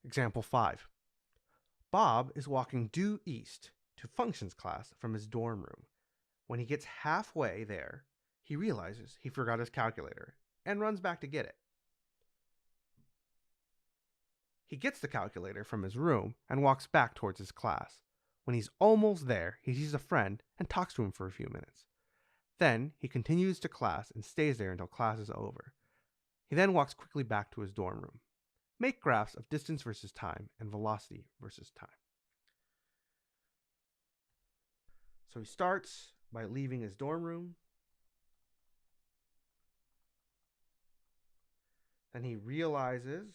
Example 5. Bob is walking due east to functions class from his dorm room. When he gets halfway there, he realizes he forgot his calculator and runs back to get it. He gets the calculator from his room and walks back towards his class. When he's almost there, he sees a friend and talks to him for a few minutes. Then he continues to class and stays there until class is over. He then walks quickly back to his dorm room. Make graphs of distance versus time and velocity versus time. So he starts by leaving his dorm room. Then he realizes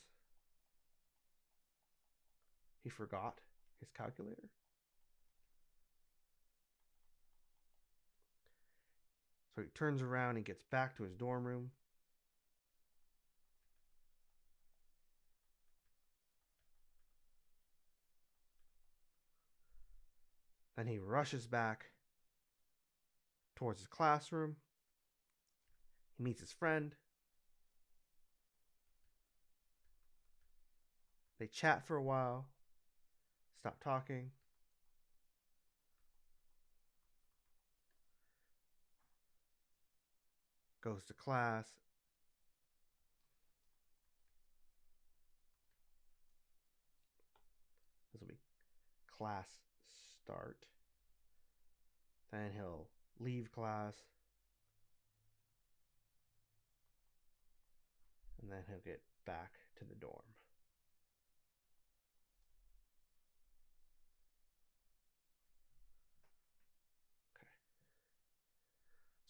he forgot his calculator. So he turns around and gets back to his dorm room. Then he rushes back towards his classroom. He meets his friend. They chat for a while, stop talking. Goes to class. This will be class start. Then he'll leave class. And then he'll get back to the dorm. Okay.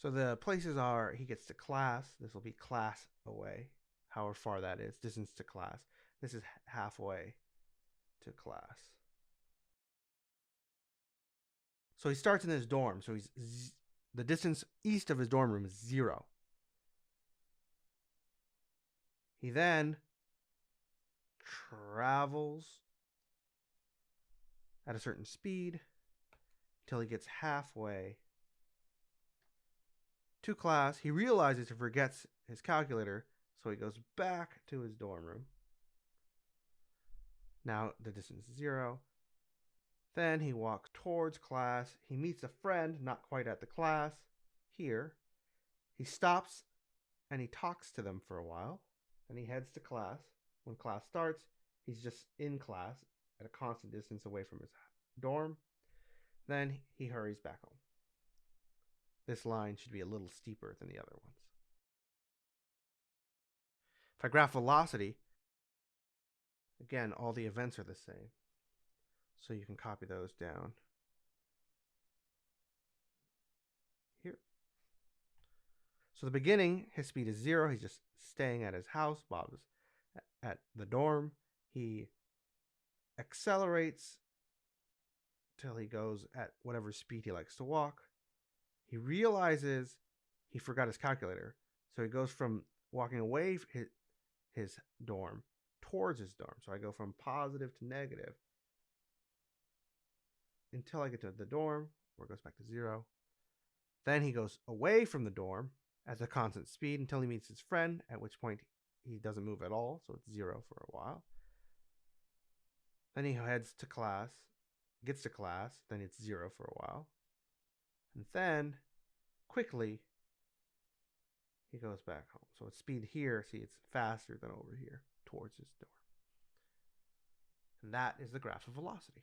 So the places are, he gets to class. This will be class away, however far that is, distance to class. This is halfway to class. So he starts in his dorm. So the distance east of his dorm room is 0. He then travels at a certain speed until he gets halfway to class. He realizes he forgets his calculator, so he goes back to his dorm room. Now the distance is 0. Then he walks towards class. He meets a friend, not quite at the class, here. He stops and he talks to them for a while. Then he heads to class. When class starts, he's just in class at a constant distance away from his dorm. Then he hurries back home. This line should be a little steeper than the other ones. If I graph velocity, again, all the events are the same. So you can copy those down here. So the beginning, his speed is 0. He's just staying at his house. Bob is at the dorm. He accelerates till he goes at whatever speed he likes to walk. He realizes he forgot his calculator. So he goes from walking away his dorm towards his dorm. So I go from positive to negative until I get to the dorm, where it goes back to 0. Then he goes away from the dorm at a constant speed until he meets his friend, at which point he doesn't move at all, so it's 0 for a while. Then he heads to class, gets to class, then it's 0 for a while. And then, quickly, he goes back home. So its speed here, see, it's faster than over here towards his dorm. And that is the graph of velocity.